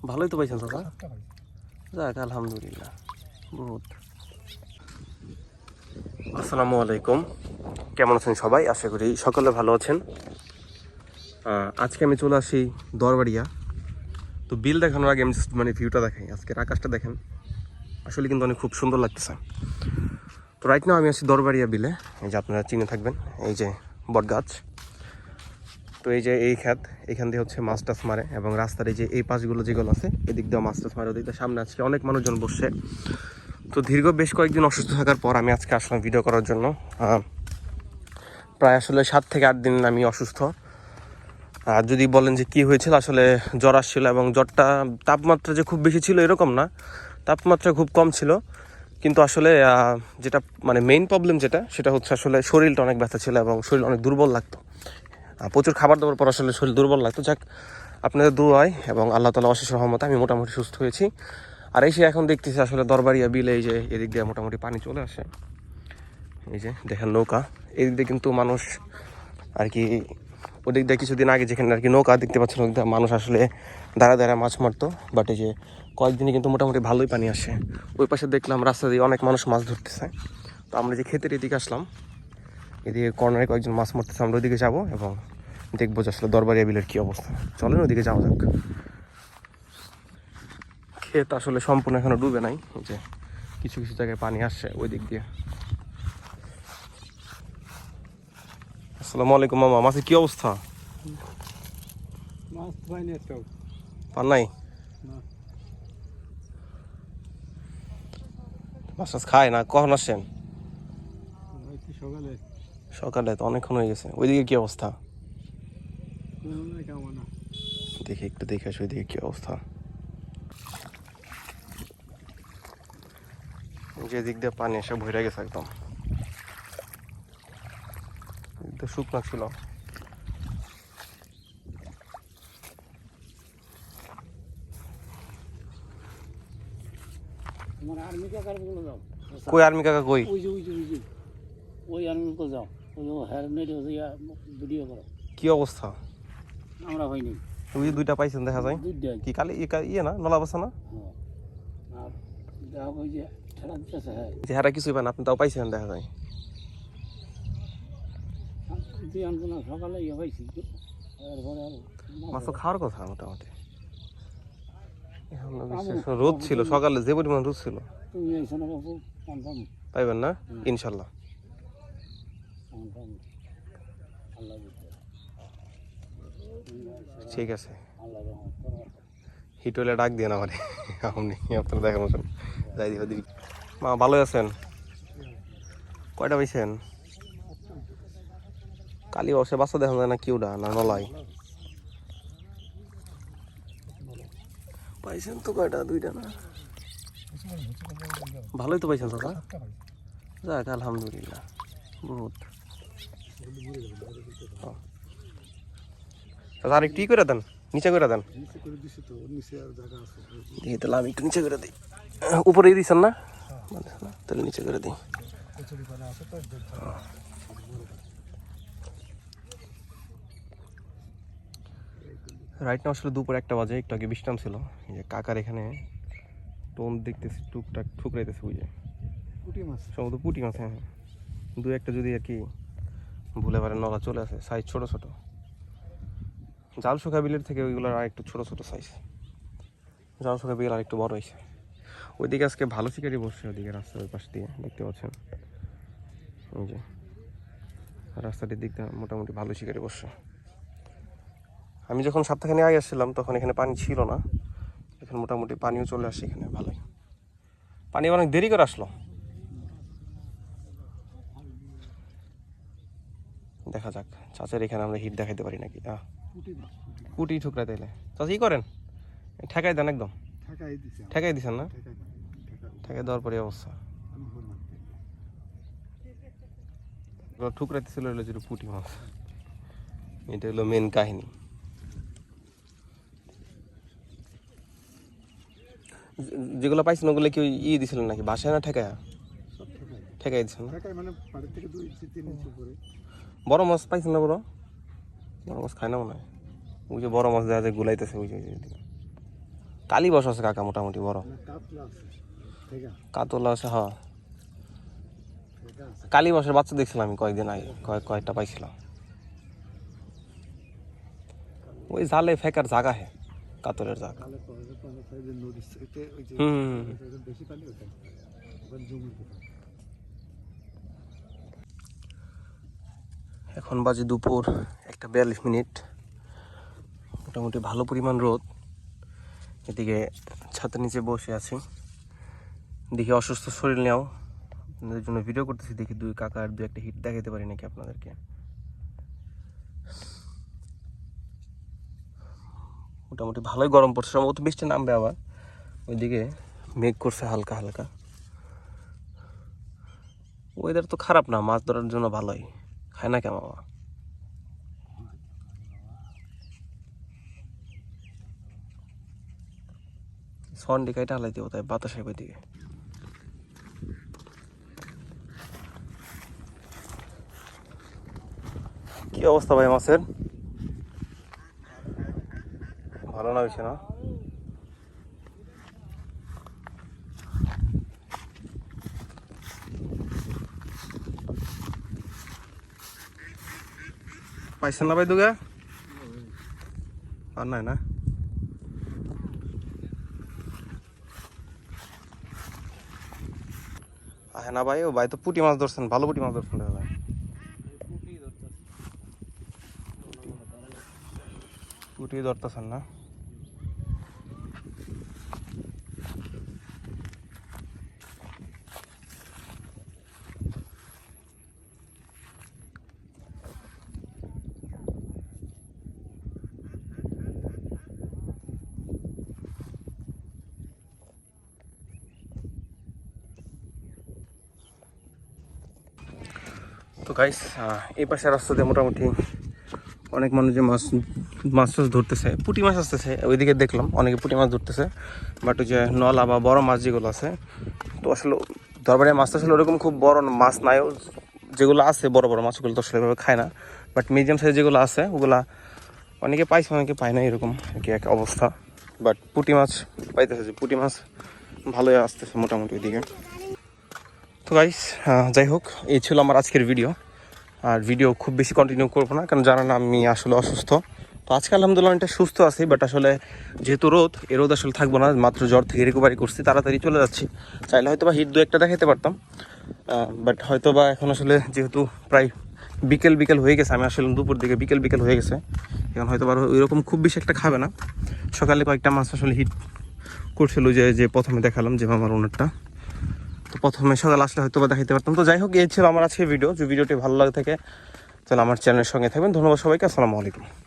ভালোই তো পাইছেন দাদা, যাক আলহামদুলিল্লাহ। বহুত। আসসালামু আলাইকুম, কেমন আছেন সবাই? আশা করি সকলে ভালো আছেন। আজকে আমি চলে আসি দরবাড়িয়া। তো বিল দেখানোর আগে আমি মানে ভিউটা দেখাই। আজকের আকাশটা দেখেন, আসলে কিন্তু অনেক খুব সুন্দর লাগতেছে। তো রাইট নাও আমি আছি দরবাড়িয়া বিলে। এই যে আপনারা চিনে থাকবেন, এই যে বট গাছ। তো এই যে এই ক্ষেত, এখান দিয়ে হচ্ছে মাছ টাছ মারে, এবং রাস্তার এই যে এই পাশগুলো যেগুলো আছে এদিক দিয়ে মাছ টাছ মারে। ওদিক দিয়ে সামনে আজকে অনেক মানুষজন বসছে। তো দীর্ঘ বেশ কয়েকদিন অসুস্থ থাকার পর আমি আজকে আসলাম ভিডিও করার জন্য। প্রায় আসলে 7 থেকে 8 দিন আমি অসুস্থ। আর যদি বলেন যে কি হয়েছিল, আসলে জ্বর আসছিল, এবং জ্বরটা তাপমাত্রা যে খুব বেশি ছিল এরকম না, তাপমাত্রা খুব কম ছিল। কিন্তু আসলে যেটা মানে মেইন প্রবলেম যেটা, সেটা হচ্ছে আসলে শরীরটা অনেক ব্যথা ছিল এবং শরীর অনেক দুর্বল লাগতো। প্রচুর খাবার দাবার পর আসলে শরীর দুর্বল লাগতো। যাক, আপনাদের দোয়ায় এবং আল্লাহ তাআলা অশেষ রহমতে আমি মোটামুটি সুস্থ হয়েছি। আর এসে এখন দেখতেছি আসলে দরবাড়িয়া বিলে এই যে এদিক দিয়ে মোটামুটি পানি চলে আসে। এই যে দেখেন নৌকা, এদিক দিয়ে কিন্তু মানুষ আর কি, ওদিক দিয়ে কিছুদিন আগে যেখানে আর কি নৌকা দেখতে পাচ্ছেন, ওদিক দিয়ে মানুষ আসলে দাঁড়া মাছ মারতো। বাট এই যে কয়েকদিনে কিন্তু মোটামুটি ভালোই পানি আসে। ওই পাশে দেখলাম রাস্তা দিয়ে অনেক মানুষ মাছ ধরতেছে। তো আমরা যে ক্ষেতের এদিকে আসলাম, এদিকে কর্নারে কয়েকজন মাছ মারতেছে, আমরা ওদিকে যাবো এবং দেখবো যে আসলে দরবারিয়া বিলের কী অবস্থা। চলেন ওদিকে যাওয়া যাক। ক্ষেত আসলে সম্পূর্ণ এখনো ডুবে নাই, যে কিছু কিছু জায়গায় পানি আসছে ওই দিক দিয়ে। আসসালামু আলাইকুম মামা, মাছের কি অবস্থা? মাছ পাইনি একটাও। পান নাই? না। মাছ টাছ খায় না? কখন আসছেন? সকালে। সকালে? তো অনেকক্ষণ হয়ে গেছে। ওইদিকে কি অবস্থা? কেমন না, দেখি একটু দেখে আসি ওইদিকে কি অবস্থা। যে দিক দিয়ে পানি এসে ভরে গেছে একদম, একদম শুকনো ছিল। তোমার আর্মি কাকার বলে যাও। কই আর্মি কাকা কই? ওই যে ওই আর্মি কো যাও, ওই হেলমেট ভিডিও করো। কি অবস্থা? আমরা হয়নি। ওই দুইটা পাইছেন দেখা যায় কি? কালি ইয়ে না, নলা বাসা না? আর দেখো ওই যে ঠেলা দিতেছে। হ্যাঁ, যে হারা কিছুই পান, আপনি তাও পাইছেন দেখা যায়। তুই আনবো না, সকালে ইয়ে পাইছি। এরপরে মাছ তো খাওয়ার কথা মোটামুটি। রোদ ছিল সকালে, যে পরিমাণ রোদ ছিল। তুমি এসো না বাবু, কনফার্ম পাইবেন না ইনশাল্লাহ। কনফার্ম। আল্লাহ ঠিক আছে, আল্লাহ রহমত করো। হিট হইলে ডাক দিয়ে না আমারে, আপনি আপনার দেখানো যাই দিব দিবি। মা ভালো আছেন? কয়টা পাইছেন? কালি বসে বাচ্চা দেখা যায় না, কিউডা না নলাই পাইছেন তো? কয়টা? দুইটা না? ভালোই তো পাইছেন দাদা, যাক আলহামদুলিল্লাহ। বহুত। আর একটু করে দেন, নিচে করে দেন। দেখি তাহলে আমি একটু নিচে করে দিই। উপরেই দিচ্ছেন না? তাহলে নিচে করে দিই। রাইট না আসলে দুপুর 1টা বাজে, একটু আগে বিশ্রাম ছিল। এই যে কাকার এখানে টোন দেখতেছি টুকটাক ঠুকরাইতেছে, বুঝে পুঁটি মাছ, সম্ভবত পুঁটি মাছ। হ্যাঁ, দু একটা যদি আর কি ভুলে পারে নলা চলে আসে, সাইজ ছোট ছোট। জাল শুকা বিলের থেকে ওইগুলোর আর একটু ছোট ছোট সাইজ। জাল শুকা বিল আর একটু বড় হয়েছে। ওইদিকে আজকে ভালো শিকারি বসছে, ওইদিকে রাস্তার ওই পাশ দিয়ে দেখতে পাচ্ছেন। ওই যে রাস্তাটির দিক দিয়ে মোটামুটি ভালো শিকারি বসছে। আমি যখন সপ্তাহখানি আগে আসছিলাম তখন এখানে পানি ছিল না, এখন মোটামুটি পানিও চলে আসছে এখানে ভালোই। পানি অনেক দেরি করে আসলো। দেখা যাক চাচার এখানে আমরা হিট দেখাইতে পারি নাকি। কুটি ঠুকরা তাইলে চাচা ই করেন, ঠেকাই দেন একদম। ঠেকাই দিছেন না? ঠেকাই দেওয়ার পরে অবস্থা ঠুকরাইতেছিল হলো যেটা পুঁটি মাছ। এটা হলো মেন কাহিনী। যেগুলো পাইছেন ওগুলো কি দিছিলেন নাকি বাসায়, না ঠেকায়? ঠেকাই দিচ্ছেন না? বড় মাছ পাইছেন না? বড় মাছ খায় না মনে হয়। ওই যে বড় মাছ দেখা যায় গুলাইতেছে ওই যে কালী বস আছে কাকা মোটামুটি বড় কাতলা আছে হ্যাঁ কালী বসের বাচ্চা দেখছিলাম আমি কয়েকদিন আগে কয়েকটা পাইছিলাম ওই জালে ফেকার জায়গা হে কাতলের জায়গা এখন বাজে দুপুর 1:42 মোটামুটি ভালো পরিমাণ রোদ এদিকে ছাদের নিচে বসে আছি দেখি অসুস্থ শরীর নেও আপনাদের জন্য ভিডিও করতেছি দেখি দুই কাকার দু একটা হিট দেখাতে পারি নাকি আপনাদেরকে মোটামুটি ভালোই গরম পড়ছে সম্ভবত বৃষ্টি নামবে আবার ওইদিকে মেঘ করছে হালকা হালকা ওয়েদার তো খারাপ না মাছ ধরার জন্য ভালোই খায় না কেমন সন্ডি কাইটা হালাই দিব তাই বাতাস হবে দিকে কি অবস্থা ভাই মাছের ভালো না হয়েছে না পাইছেন না ভাই দুগা আর নাই না আহে না ভাই ও ভাই তো পুঁটি মাছ ধরছেন ভালো পুঁটি মাছ ধরছেন ভাই পুঁটি ধরতেছেন না তো গাইস এই পাশে রাস্তাতে মোটামুটি অনেক মানুষ যে মাছ ধরতেছে পুঁটি মাছ আসতেছে ওইদিকে দেখলাম অনেকে পুঁটি মাছ ধরতেছে বাট ওই যে নলা বা বড় মাছ যেগুলো আছে তো আসলে দরবারে মাছ আসলে ওরকম খুব বড় মাছ নাই যেগুলো আছে বড় বড় মাছগুলো তো আসলে এভাবে খায় না বাট মিডিয়াম সাইজ যেগুলো আছে ওগুলা অনেকে পাইছে অনেকে পায় না এরকম আর কি এক অবস্থা বাট পুঁটি মাছ পাইতেছে যে পুঁটি মাছ ভালোই আসতেছে মোটামুটি ওইদিকে তো গাইস যাই হোক এই ছিল আমার আজকের ভিডিও আর ভিডিও খুব বেশি কন্টিনিউ করবো না কারণ জানা না আমি আসলে অসুস্থ তো আজকে আলহামদুলিল্লাহ অনেকটা সুস্থ আছি বাট আসলে যেহেতু রোদ এই রোদ আসলে থাকবো না মাত্র জ্বর থেকে রিকভারি করছি তাড়াতাড়ি চলে যাচ্ছি চাইলে হয়তো বা হিট দু একটা দেখাতে পারতাম বাট হয়তো বা এখন আসলে যেহেতু প্রায় বিকেল হয়ে গেছে আমি আসলে দুপুর দিকে বিকেল হয়ে গেছে এখন হয়তো বা ওইরকম খুব বেশি একটা খাবে না সকালে কয়েকটা মাছ আসলে হিট করছিল যে প্রথমে দেখালাম যে আমার ওনারটা তো প্রথমে সকাল আসলে হয়তো বা দেখাতে পারতাম তো যাই হোক এই ছিল আমার আজকে ভিডিও যদি ভিডিওটি ভালো লাগে থাকে তাহলে আমার চ্যানেলের সঙ্গে থাকবেন ধন্যবাদ সবাইকে আসসালামু আলাইকুম